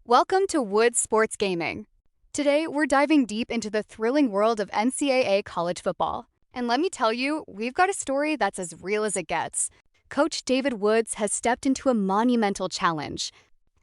Welcome to Woods Sports Gaming. Today, we're diving deep into the thrilling world of NCAA college football. And let me tell you, we've got a story that's as real as it gets. Coach David Woods has stepped into a monumental challenge,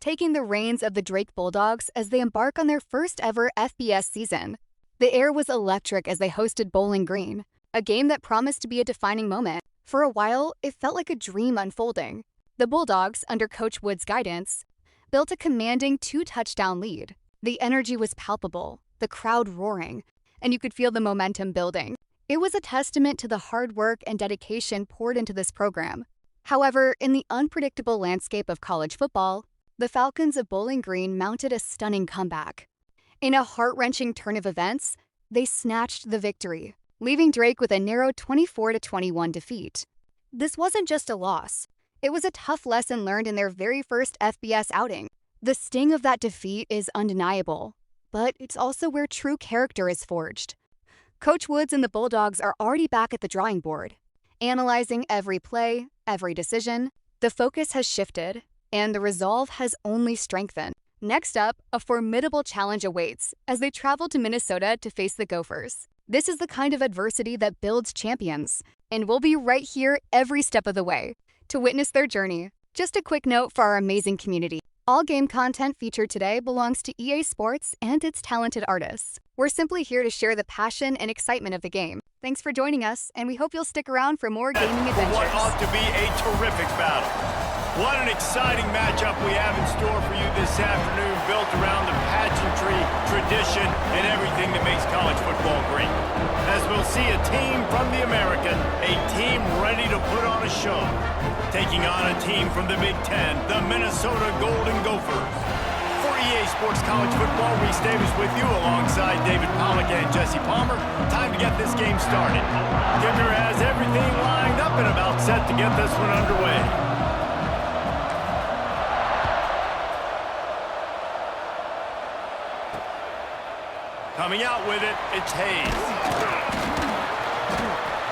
taking the reins of the Drake Bulldogs as they embark on their first ever FBS season. The air was electric as they hosted Bowling Green, a game that promised to be a defining moment. For a while, it felt like a dream unfolding. The Bulldogs, under Coach Woods' guidance, built a commanding 2-touchdown lead. The energy was palpable, the crowd roaring, and you could feel the momentum building. It was a testament to the hard work and dedication poured into this program. However, in the unpredictable landscape of college football, the Falcons of Bowling Green mounted a stunning comeback. In a heart-wrenching turn of events, they snatched the victory, leaving Drake with a narrow 24-21 defeat. This wasn't just a loss. It was a tough lesson learned in their very first FBS outing. The sting of that defeat is undeniable, but it's also where true character is forged. Coach Woods and the Bulldogs are already back at the drawing board, analyzing every play, every decision. The focus has shifted, and the resolve has only strengthened. Next up, a formidable challenge awaits as they travel to Minnesota to face the Gophers. This is the kind of adversity that builds champions, and we'll be right here every step of the way to witness their journey. Just a quick note for our amazing community. All game content featured today belongs to EA Sports and its talented artists. We're simply here to share the passion and excitement of the game. Thanks for joining us, and we hope you'll stick around for more gaming adventures. What ought to be a terrific battle. What an exciting matchup we have in store for you this afternoon, built around the pageantry, tradition, and everything that makes college football great. As we'll see a team from the American, a team ready to put on a show, taking on a team from the Big Ten, the Minnesota Golden Gophers. For EA Sports College Football, Reese Davis with you alongside David Pollack and Jesse Palmer. Time to get this game started. Gibner has everything lined up and about set to get this one underway. Coming out with it, it's Hayes.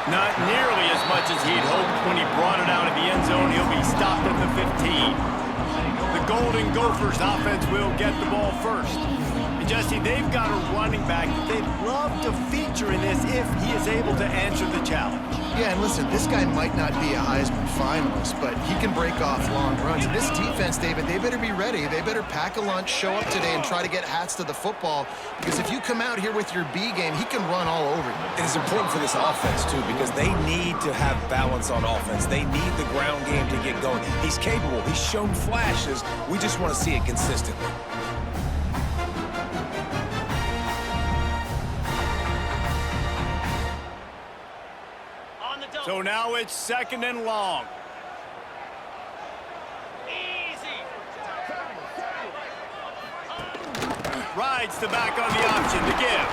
Not nearly as much as he'd hoped when he brought it out of the end zone. He'll be stopped at the 15. The Golden Gophers offense will get the ball first. And Jesse, they've got a running back that they'd love to feature in this if he is able to answer the challenge. Yeah, and listen, this guy might not be a Heisman finalist, but he can break off long runs. And this defense, David, they better be ready. They better pack a lunch, show up today, and try to get hats to the football. Because if you come out here with your B game, he can run all over you. It is important for this offense, too, because they need to have balance on offense. They need the ground game to get going. He's capable. He's shown flashes. We just want to see it consistently. So now it's second and long. Rides the back on the option to give.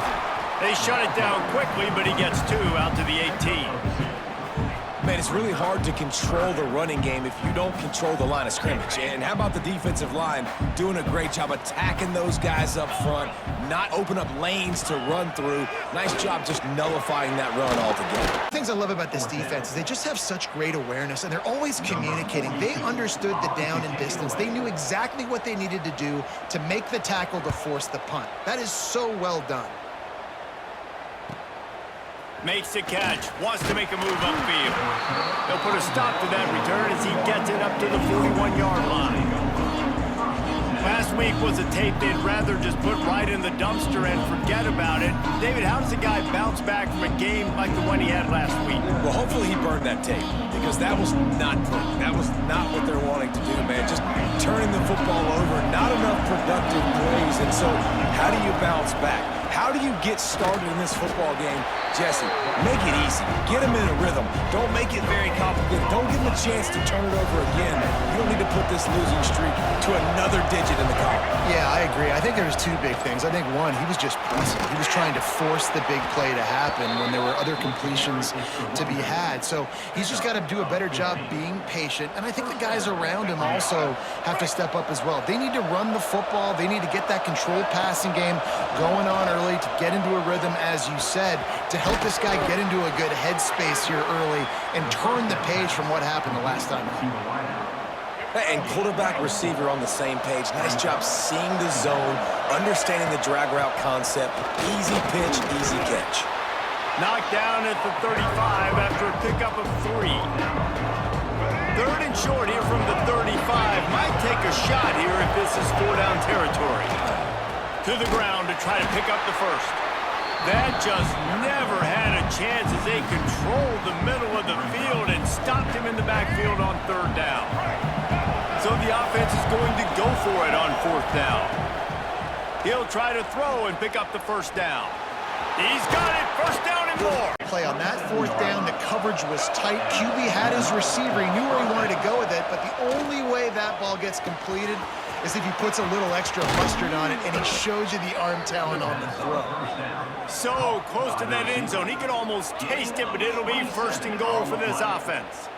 They shut it down quickly, but he gets 2 out to the 18. Man, it's really hard to control the running game if you don't control the line of scrimmage. And how about the defensive line doing a great job attacking those guys up front, not open up lanes to run through. Nice job just nullifying that run altogether. The things I love about this defense is they just have such great awareness, and they're always communicating. They understood the down and distance. They knew exactly what they needed to do to make the tackle to force the punt. That is so well done. Makes the catch, wants to make a move upfield. They'll put a stop to that return as he gets it up to the 41-yard line. Last week was a tape they'd rather just put right in the dumpster and forget about it. David, how does a guy bounce back from a game like the one he had last week? Well, hopefully he burned that tape, because that was not pretty. That was not what they're wanting to do, man. Just turning the football over, not enough productive plays. And so how do you bounce back? How do you get started in this football game? Jesse, make it easy. Get him in a rhythm. Don't make it very complicated. Don't give him a chance to turn it over again. You don't need to put this losing streak to another digit in the column. Yeah, I agree. I think there's 2 big things. I think one, he was just pressing. He was trying to force the big play to happen when there were other completions to be had. So he's just got to do a better job being patient. And I think the guys around him also have to step up as well. They need to run the football. They need to get that controlled passing game going on early to get into a rhythm, as you said, to help this guy get into a good headspace here early and turn the page from what happened the last time. And quarterback, receiver on the same page. Nice job seeing the zone, understanding the drag route concept. Easy pitch, easy catch. Knocked down at the 35 after a pickup of 3. 3rd and short here from the 35. Might take a shot here if this is 4-down territory. To the ground to try to pick up the first. That just never had a chance as they controlled the middle of the field and stopped him in the backfield on 3rd down. So the offense is going to go for it on 4th down. He'll try to throw and pick up the first down. He's got it, first down and more. Play on that 4th down, the coverage was tight. QB had his receiver. He knew where he wanted to go with it, but the only way that ball gets completed is if he puts a little extra mustard on it, and he shows you the arm talent on the throw. So close to that end zone. He could almost taste it, but it'll be 1st and goal for this offense.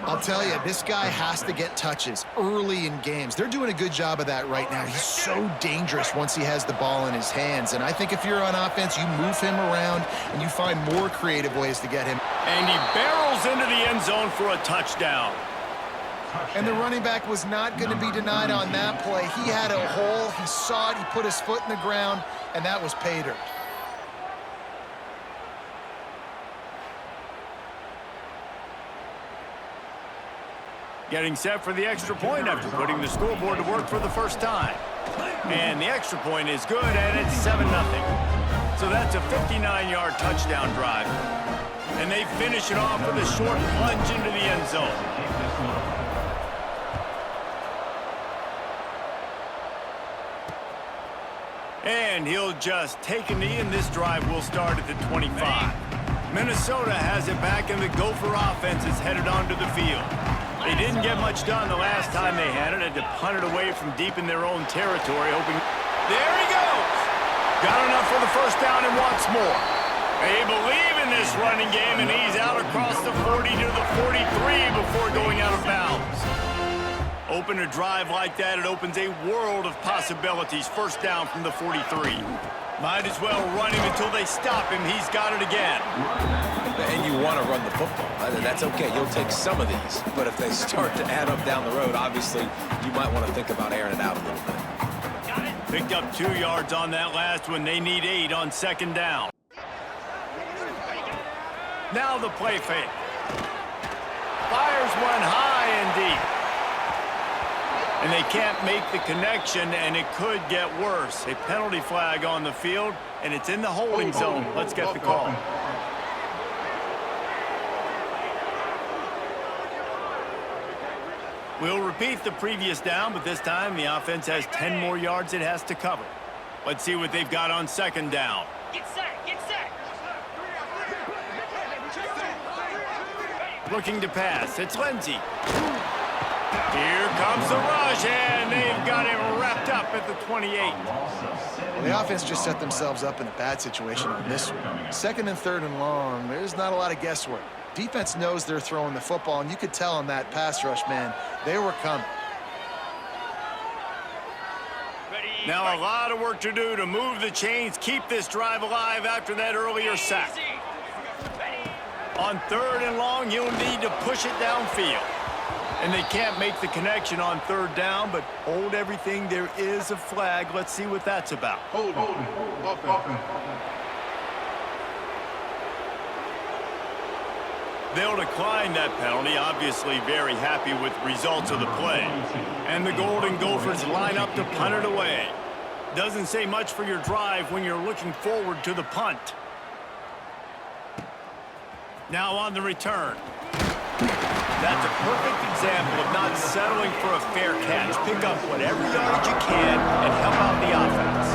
I'll tell you, this guy has to get touches early in games. They're doing a good job of that right now. He's so dangerous once he has the ball in his hands. And I think if you're on offense, you move him around and you find more creative ways to get him. And he barrels into the end zone for a touchdown. And the running back was not going to be denied on that play. He had a hole. He saw it. He put his foot in the ground, and that was pay dirt. Getting set for the extra point after putting the scoreboard to work for the first time. And the extra point is good, and it's 7-0. So that's a 59-yard touchdown drive. And they finish it off with a short plunge into the end zone. And he'll just take a knee, and this drive will start at the 25. Minnesota has it back, and the Gopher offense is headed onto the field. They didn't get much done the last time they had it. Had to punt it away from deep in their own territory, hoping... There he goes! Got enough for the first down and wants more. They believe in this running game, and he's out across the 40 to the 43 before going out of bounds. Open a drive like that, it opens a world of possibilities. First down from the 43. Might as well run him until they stop him. He's got it again. And you want to run the football. That's okay. You'll take some of these. But if they start to add up down the road, obviously, you might want to think about airing it out a little bit. Picked up 2 yards on that last one. They need 8 on 2nd down. Now the play fake. Fires one high and deep. And they can't make the connection, and it could get worse. A penalty flag on the field, and it's in the holding zone. Let's get the call. We'll repeat the previous down, but this time the offense has 10 more yards it has to cover. Let's see what they've got on 2nd down. Get set, get set. Looking to pass. It's Lindsey. Here comes the rush, and they've got him wrapped up at the 28. Well, the offense just set themselves up in a bad situation on this one. 2nd and 3rd and long, there's not a lot of guesswork. Defense knows they're throwing the football, and you could tell on that pass rush, man, they were coming. Now a lot of work to do to move the chains, keep this drive alive after that earlier sack. On 3rd and long, you'll need to push it downfield. And they can't make the connection on 3rd down, but hold everything. There is a flag. Let's see what that's about. Hold. They'll decline that penalty, obviously very happy with the results of the play. And the Golden Gophers line up to punt it away. Doesn't say much for your drive when you're looking forward to the punt. Now on the return. That's a perfect example of not settling for a fair catch. Pick up whatever yardage you can and help out the offense.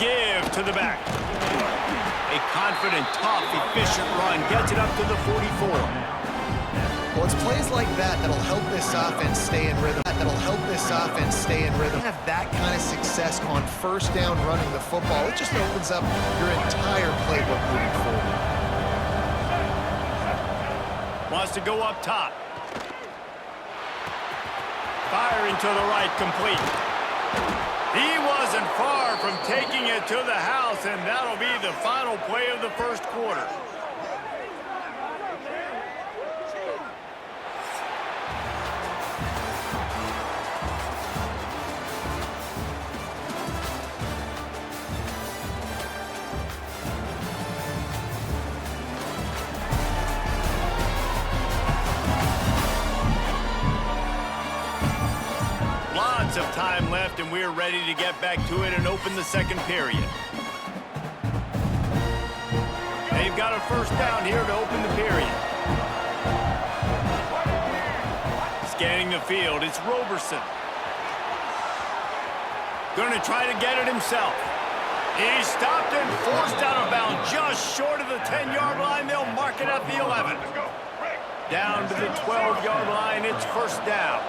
Give to the back. A confident, tough, efficient run gets it up to the 44. Well, it's plays like that that'll help this offense stay in rhythm. Have that kind of success on 1st down running the football. It just opens up your entire playbook moving forward. Wants to go up top. Firing to the right, complete. He wasn't far from taking it to the house, and that'll be the final play of the 1st quarter. minutes of time left, and we're ready to get back to it and open the second period. They've got a first down here to open the period. Scanning the field, it's Roberson. Going to try to get it himself. He's stopped and forced out of bounds just short of the 10-yard line. They'll mark it at the 11. Down to the 12-yard line, it's first down.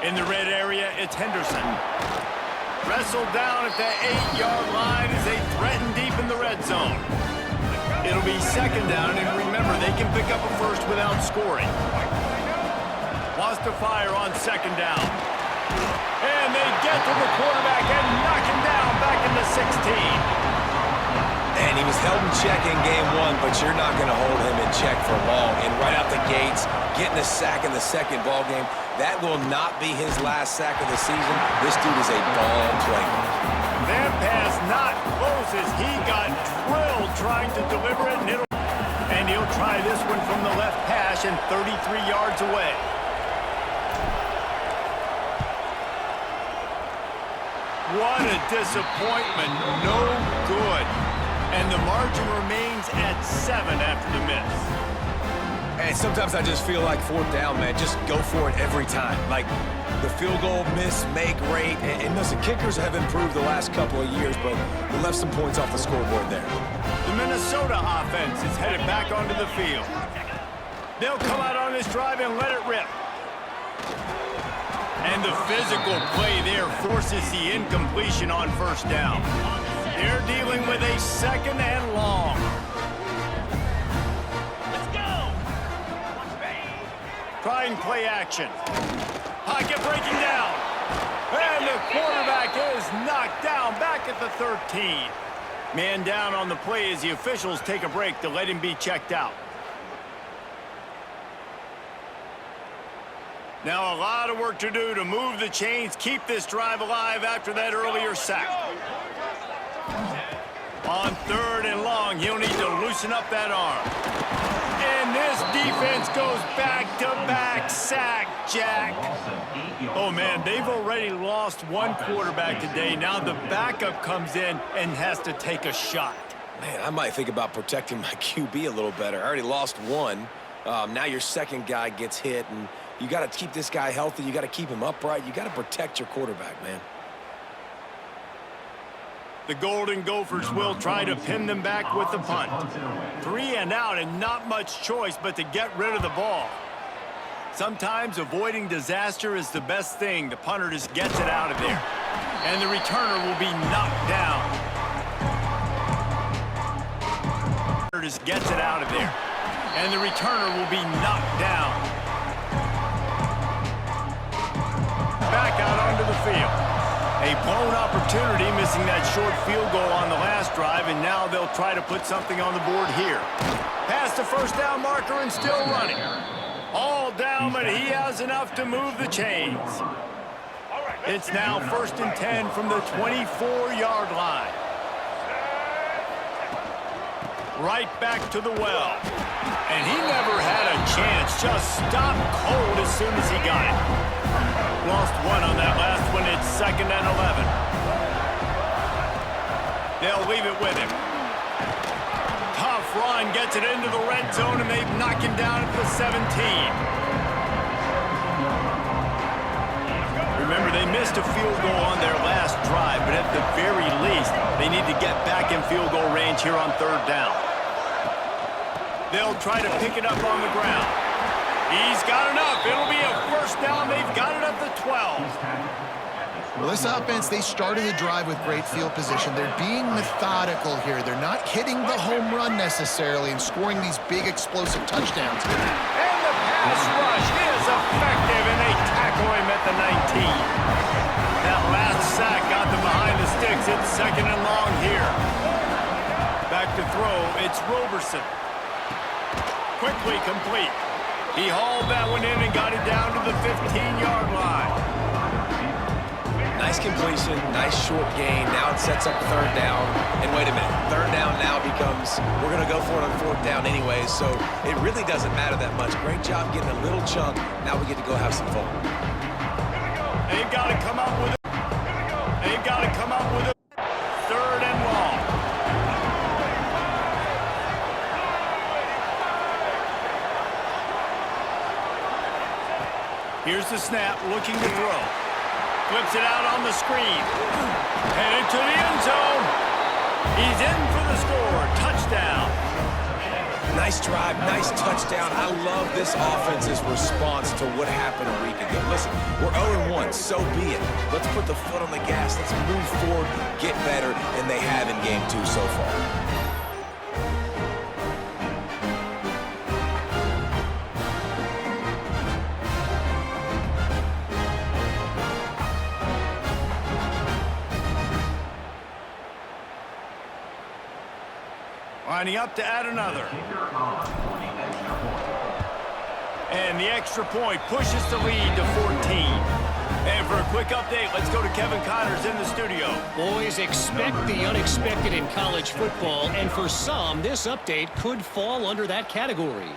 In the red area, it's Henderson. Wrestled down at the 8-yard line as they threaten deep in the red zone. It'll be second down, and remember, they can pick up a first without scoring. Wants to fire on second down. And they get to the quarterback and knock him down back in the 16. And he was held in check in game one, but you're not going to hold him in check for long. And right out the gates, getting a sack in the second ball game, that will not be his last sack of the season. This dude is a ball player. That pass not close as he got drilled trying to deliver it. And he'll try this one from the left hash and 33 yards away. What a disappointment. No good. And the margin remains at 7 after the miss. And sometimes I just feel like fourth down, man. Just go for it every time. Like the field goal miss-make rate. And listen, kickers have improved the last couple of years, but we left some points off the scoreboard there. The Minnesota offense is headed back onto the field. They'll come out on this drive and let it rip. And the physical play there forces the incompletion on first down. They're dealing with a second and long. Let's go! Try and play action. Pocket breaking down. And the quarterback is knocked down back at the 13. Man down on the play as the officials take a break to let him be checked out. Now a lot of work to do to move the chains, keep this drive alive after that earlier sack. On third and long, he'll need to loosen up that arm. And this defense goes back-to-back sack, Jack. Oh, man, they've already lost one quarterback today. Now the backup comes in and has to take a shot. Man, I might think about protecting my QB a little better. I already lost one. Now your second guy gets hit, and you got to keep this guy healthy. You got to keep him upright. You got to protect your quarterback, man. The Golden Gophers will try to pin them back with the punt. 3 and out and not much choice but to get rid of the ball. Sometimes avoiding disaster is the best thing. The punter just gets it out of there. And the returner will be knocked down. Just gets it out of there. And the returner will be knocked down. Back out onto the field. A blown opportunity, missing that short field goal on the last drive, and now they'll try to put something on the board here. Past the first down marker and still running. All down, but he has enough to move the chains. It's now 1st and 10 from the 24-yard line. Right back to the well. And he never had a chance. Just stopped cold as soon as he got it. Lost one on that last one. It's 2nd and 11. They'll leave it with him. Tough run, gets it into the red zone, and they knock him down at the 17. Remember, they missed a field goal on their last drive, but at the very least, they need to get back in field goal range here on 3rd down. They'll try to pick it up on the ground. He's got enough. It'll be a first down. They've got it at the 12. Well, this offense, they started the drive with great field position. They're being methodical here. They're not hitting the home run necessarily and scoring these big explosive touchdowns. And the pass rush is effective, and they tackle him at the 19. That last sack got them behind the sticks. It's 2nd and long here. Back to throw. It's Roberson. Quickly complete. He hauled that one in and got it down to the 15-yard line. Nice completion, nice short gain. Now it sets up third down. And wait a minute, third down now becomes, we're going to go for it on fourth down anyways, so it really doesn't matter that much. Great job getting a little chunk. Now we get to go have some fun. They've got to come up with it. They've got to come up with it. Third and long. Here's the snap, looking to throw. Flips it out on the screen. Headed to the end zone. He's in for the score. Touchdown. Nice drive, nice touchdown. I love this offense's response to what happened a week ago. Listen, we're 0-1, so be it. Let's put the foot on the gas. Let's move forward, get better, and they have in game 2 so far. Lining up to add another. And the extra point pushes the lead to 14. And for a quick update, let's go to Kevin Connors in the studio. Boys, expect the unexpected in college football, and for some, this update could fall under that category.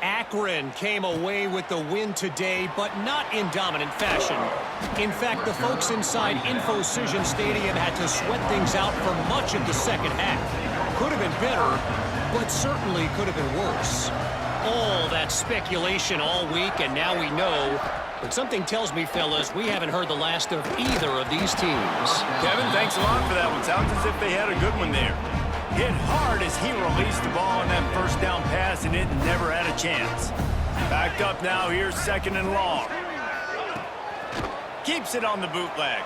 Akron came away with the win today, but not in dominant fashion. In fact, the folks inside InfoCision Stadium had to sweat things out for much of the second half. Could have been better, but certainly could have been worse. All that speculation all week, and now we know. But something tells me, fellas, we haven't heard the last of either of these teams. Kevin, thanks a lot for that one. Sounds as if they had a good one there. Hit hard as he released the ball on that first down pass, and it never had a chance. Backed up now, here's second and long. Keeps it on the bootleg.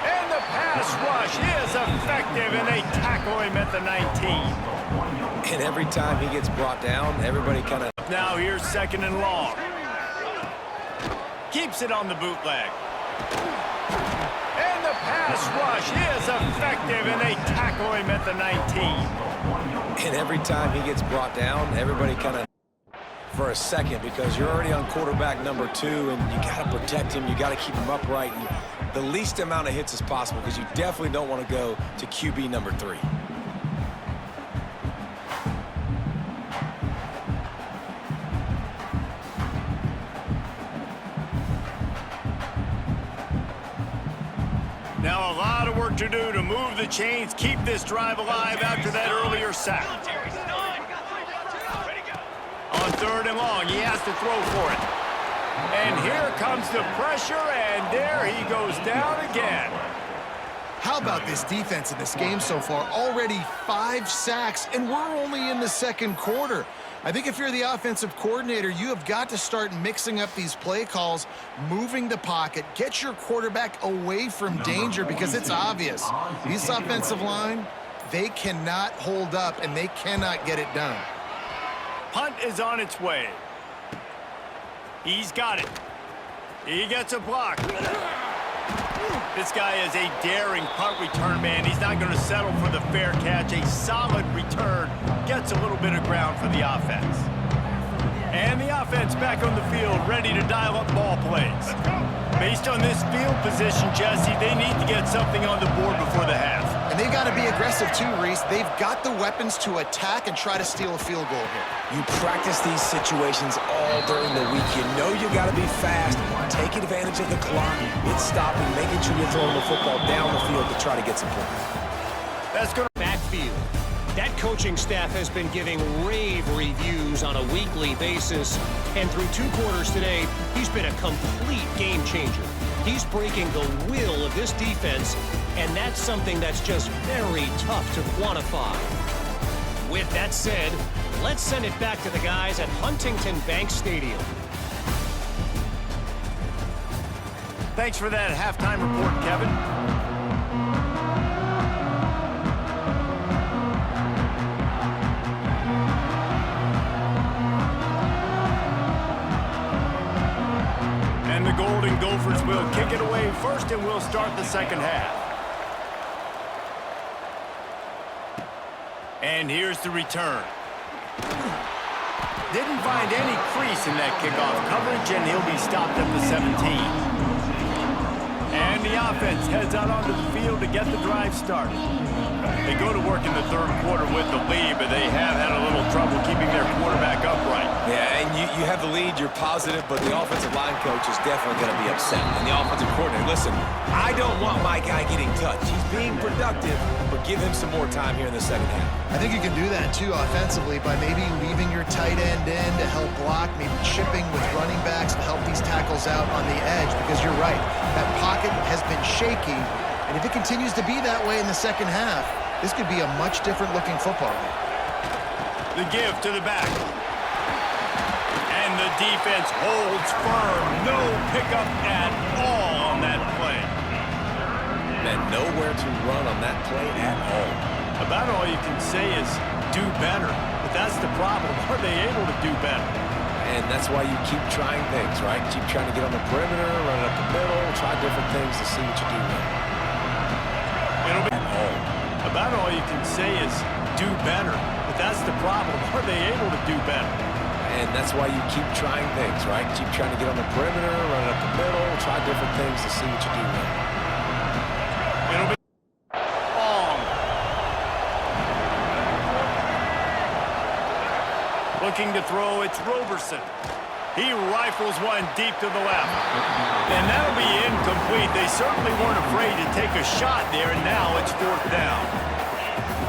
And the pass rush is effective, and they tackle him at the 19. And every time he gets brought down, everybody kind of... Now here's second and long. Keeps it on the bootleg. And the pass rush is effective, and they tackle him at the 19. And every time he gets brought down, everybody kind of... for a second, because you're already on quarterback number 2, and you got to protect him. You got to keep him upright. The least amount of hits as possible, because you definitely don't want to go to QB number 3. Now a lot of work to do to move the chains, keep this drive alive after that earlier sack. On third and long, he has to throw for it. And here comes the pressure, and there he goes down again. How about this defense in this game so far? Already 5 sacks, and we're only in the second quarter. I think if you're the offensive coordinator, you have got to start mixing up these play calls, moving the pocket, get your quarterback away from danger, because it's obvious. This offensive line, they cannot hold up, and they cannot get it done. Punt is on its way. He's got it. He gets a block. This guy is a daring punt return man. He's not going to settle for the fair catch. A solid return. Gets a little bit of ground for the offense. And the offense back on the field, ready to dial up ball plays. Based on this field position, Jesse, they need to get something on the board before the half. And they've got to be aggressive too, Reese. They've got the weapons to attack and try to steal a field goal here. You practice these situations all during the week. You know you got to be fast, take advantage of the clock, get stopping, making sure you're throwing the football down the field to try to get some points. That's going to Backfield. That coaching staff has been giving rave reviews on a weekly basis, and through 2 quarters today, he's been a complete game changer. He's breaking the will of this defense, and that's something that's just very tough to quantify. With that said, let's send it back to the guys at Huntington Bank Stadium. Thanks for that halftime report, Kevin. And the Golden Gophers will kick it away first, and we'll start the second half. And here's the return. Didn't find any crease in that kickoff coverage, and he'll be stopped at the 17. And the offense heads out onto the field to get the drive started. They go to work in the third quarter with the lead, but they have had a little trouble keeping their quarterback upright. Yeah, and you have the lead, you're positive, but the offensive line coach is definitely going to be upset. And the offensive coordinator, listen, I don't want my guy getting touched. He's being productive, but give him some more time here in the second half. I think you can do that, too, offensively, by maybe leaving your tight end in to help block, maybe chipping with running backs to help these tackles out on the edge, because you're right. That pocket has been shaky, and if it continues to be that way in the second half, this could be a much different-looking football game. The give to the back. And the defense holds firm. No pickup at all on that play. And nowhere to run on that play at all. About all you can say is do better. But that's the problem. Are they able to do better? And that's why you keep trying things, right? Keep trying to get on the perimeter, run it up the middle, try different things to see what you do there. It'll be about all you can say is do better. But that's the problem. Are they able to do better? And that's why you keep trying things, right? Keep trying to get on the perimeter, run it up the middle, try different things to see what you do there. It'll be long. Looking to throw, it's Roberson. He rifles one deep to the left. And that'll be incomplete. They certainly weren't afraid to take a shot there, and now it's fourth down.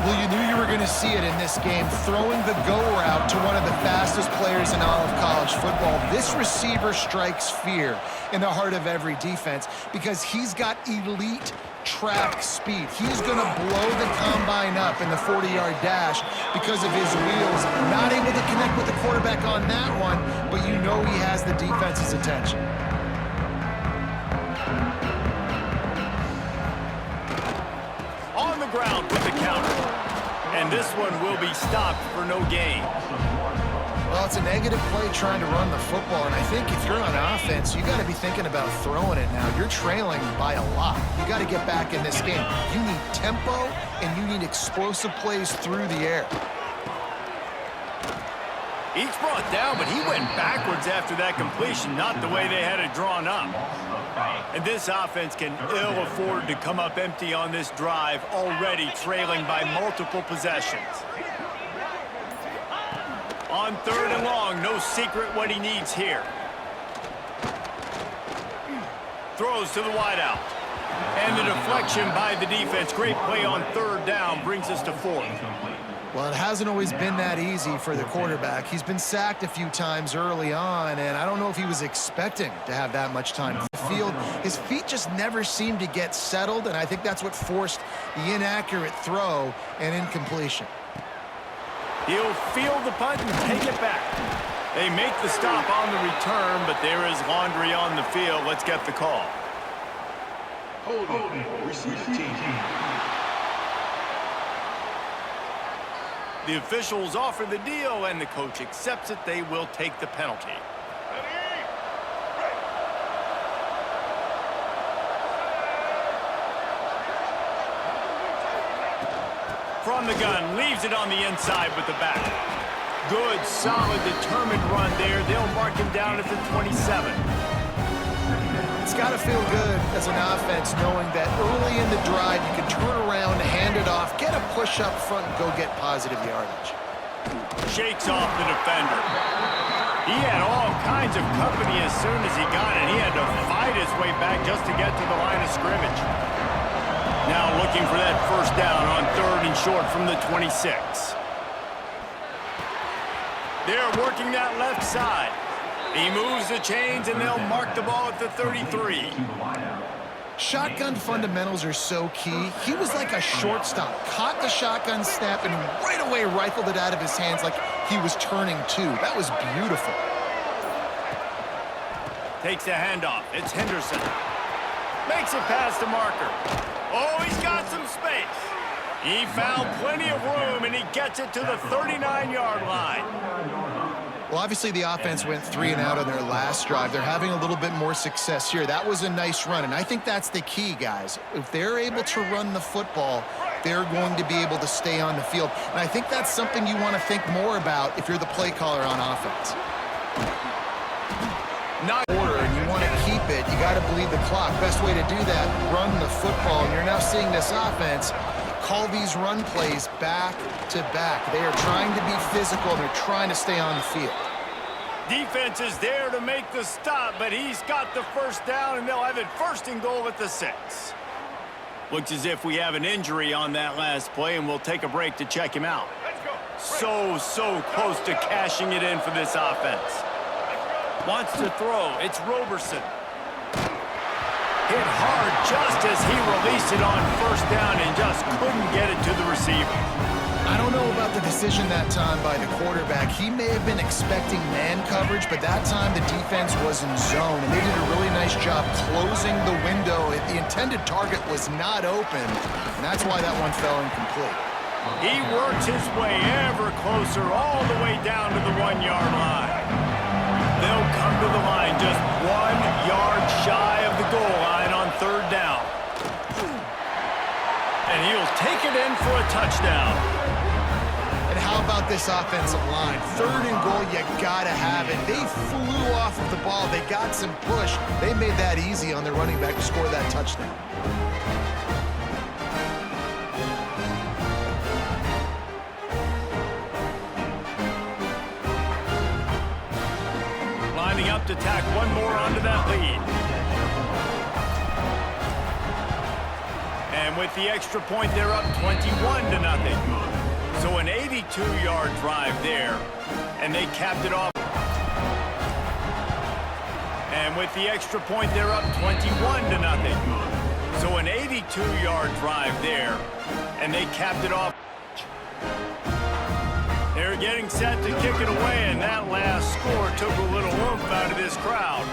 Well, you knew you were going to see it in this game, throwing the go route to one of the fastest players in all of college football. This receiver strikes fear in the heart of every defense because he's got elite track speed. He's going to blow the combine up in the 40-yard dash because of his wheels. Not able to connect with the quarterback on that one, but you know he has the defense's attention. On the ground with the counter. And this one will be stopped for no gain. Well, it's a negative play trying to run the football, and I think if you're on offense, you got to be thinking about throwing it now. You're trailing by a lot. You got to get back in this game. You need tempo, and you need explosive plays through the air. Each brought down, but he went backwards after that completion, not the way they had it drawn up. And this offense can ill afford to come up empty on this drive, already trailing by multiple possessions. On third and long, no secret what he needs here. Throws to the wideout. And the deflection by the defense. Great play on third down brings us to fourth. Well, it hasn't always been that easy for the quarterback. He's been sacked a few times early on, and I don't know if he was expecting to have that much time on the field. His feet just never seemed to get settled, and I think that's what forced the inaccurate throw and incompletion. He'll field the punt and take it back. They make the stop on the return, but there is laundry on the field. Let's get the call. Holding, receive team. The officials offer the deal, and the coach accepts it. They will take the penalty. From the gun, leaves it on the inside with the back. Good, solid, determined run there. They'll mark him down at the 27. It's got to feel good as an offense knowing that early in the drive you can turn around, hand it off, get a push up front, and go get positive yardage. Shakes off the defender. He had all kinds of company as soon as he got it. He had to fight his way back just to get to the line of scrimmage. Now looking for that first down on third and short from the 26. They're working that left side. He moves the chains, and they'll mark the ball at the 33. Shotgun fundamentals are so key. He was like a shortstop, caught the shotgun snap, and right away rifled it out of his hands like he was turning two. That was beautiful. Takes the handoff. It's Henderson. Makes it past the marker. Oh, he's got some space. He found plenty of room, and he gets it to the 39-yard line. Well, obviously the offense went 3 and out on their last drive. They're having a little bit more success here. That was a nice run, and I think that's the key, guys. If they're able to run the football, they're going to be able to stay on the field. And I think that's something you want to think more about if you're the play caller on offense. Not order, and you want to keep bit. You got to bleed the clock. Best way to do that, run the football. And you're now seeing this offense call these run plays back to back. They are trying to be physical, and they're trying to stay on the field. Defense is there to make the stop, but he's got the first down, and they'll have it 1st and goal at the 6. Looks as if we have an injury on that last play, and we'll take a break to check him out. So close to cashing it in for this offense. Wants to throw. It's Roberson. Hit hard just as he released it on 1st down and just couldn't get it to the receiver. I don't know about the decision that time by the quarterback. He may have been expecting man coverage, but that time the defense was in zone, and they did a really nice job closing the window. The intended target was not open, and that's why that one fell incomplete. He works his way ever closer all the way down to the 1-yard line. They'll come to the line just 1 yard shy of the goal line on 3rd down. And he'll take it in for a touchdown. And how about this offensive line? 3rd and goal, you gotta have it. They flew off of the ball. They got some push. They made that easy on their running back to score that touchdown. Lining up to tack one more onto that lead. And with the extra point, they're up 21-0. So an 82-yard drive there, and they capped it off. And with the extra point, they're up 21-0. So an 82-yard drive there, and they capped it off. They're getting set to kick it away, and that last score took a little oomph out of this crowd.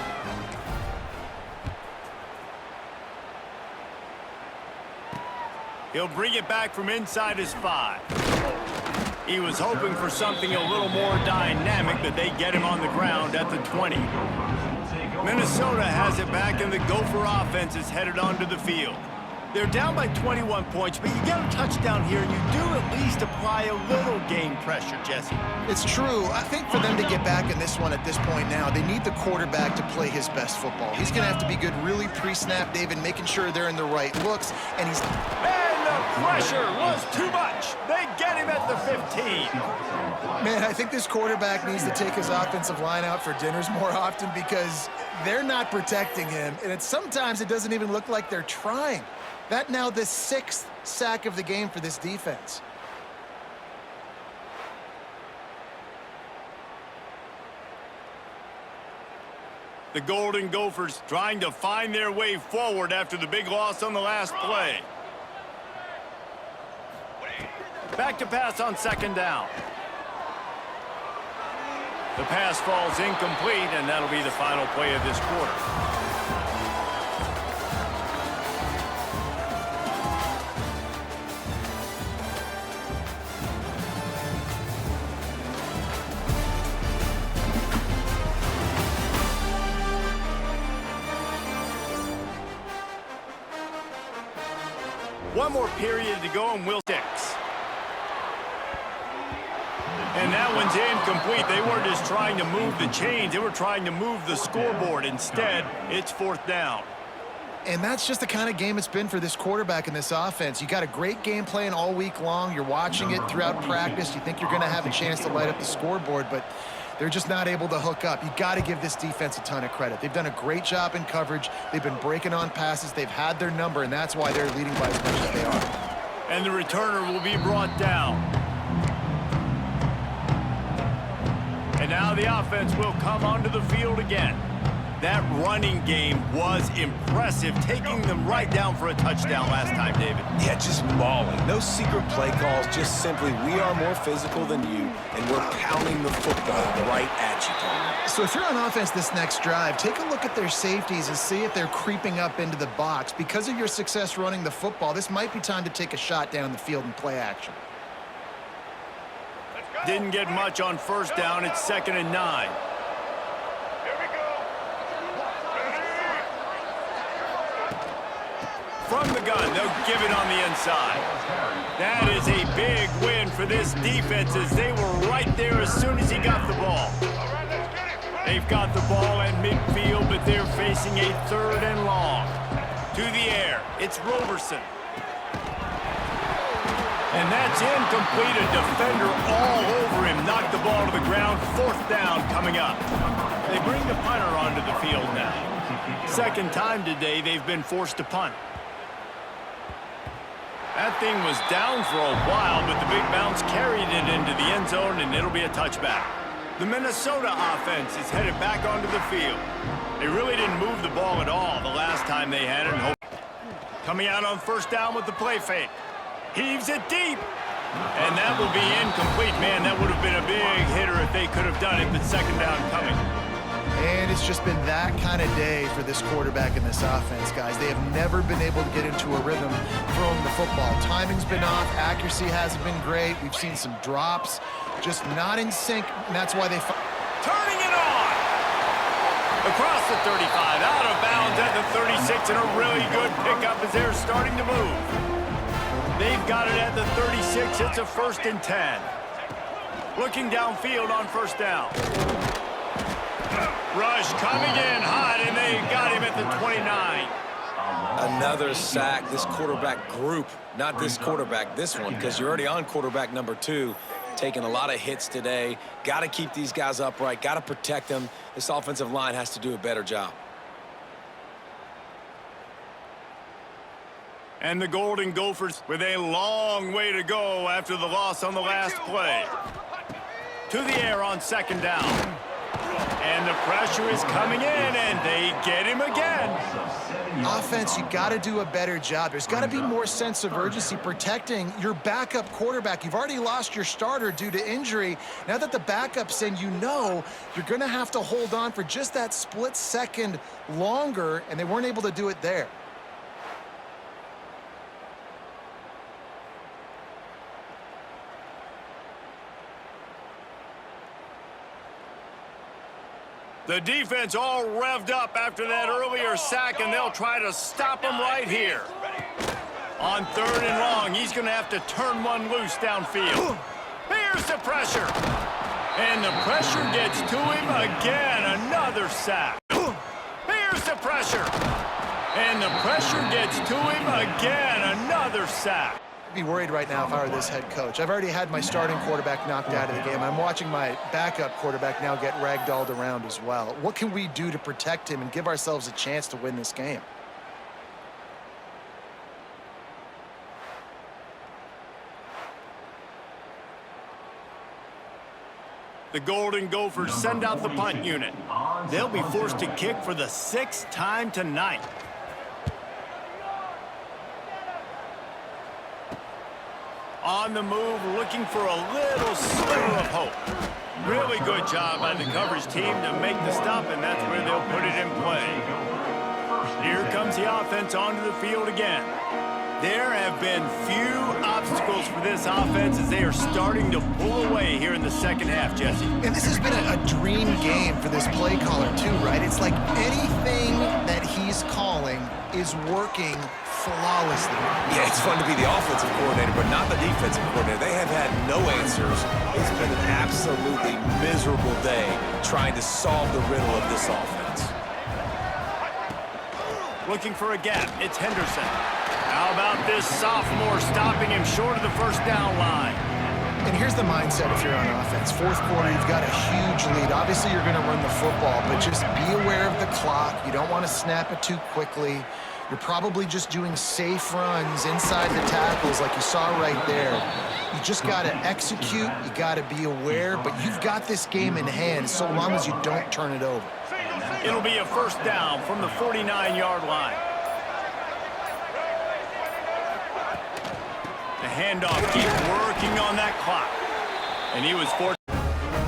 He'll bring it back from inside his 5. He was hoping for something a little more dynamic, but they get him on the ground at the 20. Minnesota has it back, and the Gopher offense is headed onto the field. They're down by 21 points, but you get a touchdown here, and you do at least apply a little game pressure, Jesse. It's true. I think for them to get back in this one at this point now, they need the quarterback to play his best football. He's going to have to be good really pre-snap, David, making sure they're in the right looks, and he's... And the pressure was too much. They get him at the 15. Man, I think this quarterback needs to take his offensive line out for dinners more often because they're not protecting him, and sometimes it doesn't even look like they're trying. That now the 6th sack of the game for this defense. The Golden Gophers trying to find their way forward after the big loss on the last play. Back to pass on 2nd down. The pass falls incomplete, and that'll be the final play of this quarter. One more period to go, and we'll six. And that one's incomplete. They weren't just trying to move the chains. They were trying to move the scoreboard. Instead, it's 4th down. And that's just the kind of game it's been for this quarterback in this offense. You got a great game plan all week long. You're watching it throughout practice. You think you're going to have a chance to light up the scoreboard, but they're just not able to hook up. You got to give this defense a ton of credit. They've done a great job in coverage. They've been breaking on passes. They've had their number, and that's why they're leading by as much as they are. And the returner will be brought down. And now the offense will come onto the field again. That running game was impressive, taking them right down for a touchdown last time, David. Yeah, just mauling. No secret play calls, just simply we are more physical than you, and we're pounding the football right at you, Tom. So if you're on offense this next drive, take a look at their safeties and see if they're creeping up into the box. Because of your success running the football, this might be time to take a shot down the field and play action. Didn't get much on 1st down. It's 2nd and 9. From the gun, they'll give it on the inside. That is a big win for this defense as they were right there as soon as he got the ball. They've got the ball at midfield, but if they're facing a 3rd and long. To the air, it's Roberson. And that's incomplete. A defender all over him. Knocked the ball to the ground. 4th down coming up. They bring the punter onto the field now. 2nd time today they've been forced to punt. That thing was down for a while, but the big bounce carried it into the end zone, and it'll be a touchback. The Minnesota offense is headed back onto the field. They really didn't move the ball at all the last time they had it. Coming out on 1st down with the play fake. Heaves it deep. And that will be incomplete. Man, that would have been a big hitter if they could have done it, but 2nd down coming. And it's just been that kind of day for this quarterback in this offense, guys. They have never been able to get into a rhythm throwing the football. Timing's been off. Accuracy hasn't been great. We've seen some drops. Just not in sync, and that's why they... Turning it on! Across the 35, out of bounds at the 36, and a really good pickup as they're starting to move. They've got it at the 36. It's a 1st and 10. Looking downfield on 1st down. Rush coming in hot, and they got him at the 29. Another sack. This quarterback group, not this quarterback, this one, because you're already on quarterback number 2. Taking a lot of hits today. Got to keep these guys upright. Got to protect them. This offensive line has to do a better job. And the Golden Gophers with a long way to go after the loss on the last play. To the air on 2nd down. And the pressure is coming in, and they get him again. Offense, you got to do a better job. There's got to be more sense of urgency protecting your backup quarterback. You've already lost your starter due to injury. Now that the backup's in, you know you're going to have to hold on for just that split second longer, and they weren't able to do it there. The defense all revved up after that earlier sack, and they'll try to stop him right here. On 3rd and long, he's going to have to turn one loose downfield. Here's the pressure. And the pressure gets to him again. Another sack. Here's the pressure. And the pressure gets to him again. Another sack. I'd be worried right now if I were this head coach. I've already had my starting quarterback knocked out of the game. I'm watching my backup quarterback now get ragdolled around as well. What can we do to protect him and give ourselves a chance to win this game? The Golden Gophers send out the punt unit. They'll be forced to kick for the 6th time tonight. On the move, looking for a little sliver of hope. Really good job by the coverage team to make the stop, and that's where they'll put it in play. Here comes the offense onto the field again. There have been few obstacles for this offense as they are starting to pull away here in the 2nd half, Jesse. And this has been a dream game for this play caller, too, right? It's like anything that he's calling is working flawlessly. Yeah, it's fun to be the offensive coordinator, but not the defensive coordinator. They have had no answers. It's been an absolutely miserable day trying to solve the riddle of this offense. Looking for a gap. It's Henderson. How about this sophomore stopping him short of the 1st down line? And here's the mindset if you're on offense. 4th quarter, you've got a huge lead. Obviously, you're going to run the football, but just be aware of the clock. You don't want to snap it too quickly. You're probably just doing safe runs inside the tackles like you saw right there. You just got to execute. You got to be aware, but you've got this game in hand so long as you don't turn it over. It'll be a 1st down from the 49-yard line. The handoff keeps working on that clock. And he was forced.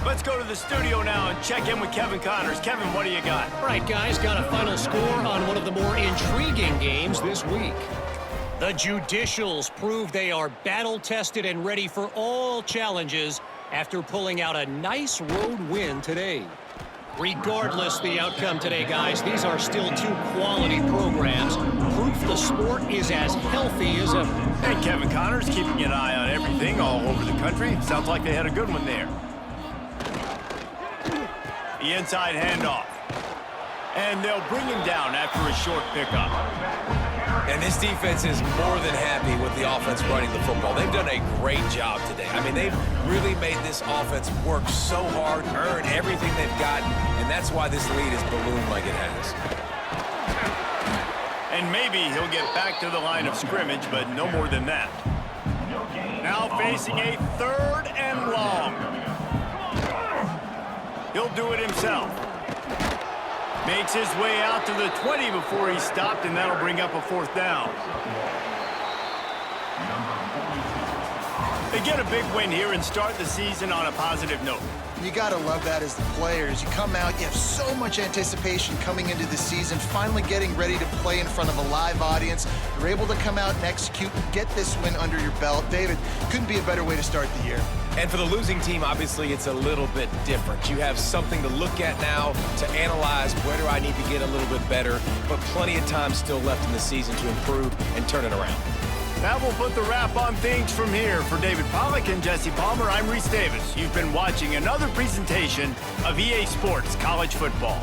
Let's go to the studio now and check in with Kevin Connors. Kevin, what do you got? All right, guys, got a final score on one of the more intriguing games this week. The Judicials prove they are battle-tested and ready for all challenges after pulling out a nice road win today. Regardless the outcome today, guys, these are still 2 quality programs. Proof the sport is as healthy as ever. And Kevin Connors keeping an eye on everything all over the country. Sounds like they had a good one there. The inside handoff. And they'll bring him down after a short pickup. And this defense is more than happy with the offense running the football. They've done a great job today. I mean, they've really made this offense work so hard, earn everything they've got, and that's why this lead is ballooned like it has. And maybe he'll get back to the line of scrimmage, but no more than that. Now facing a 3rd and long. He'll do it himself. Makes his way out to the 20 before he's stopped, and that'll bring up a 4th down. They get a big win here and start the season on a positive note. You got to love that as the players. You come out, you have so much anticipation coming into the season, finally getting ready to play in front of a live audience. You're able to come out and execute, get this win under your belt. David, couldn't be a better way to start the year. And for the losing team, obviously, it's a little bit different. You have something to look at now, to analyze where do I need to get a little bit better, but plenty of time still left in the season to improve and turn it around. That will put the wrap on things from here. For David Pollack and Jesse Palmer, I'm Reese Davis. You've been watching another presentation of EA Sports College Football.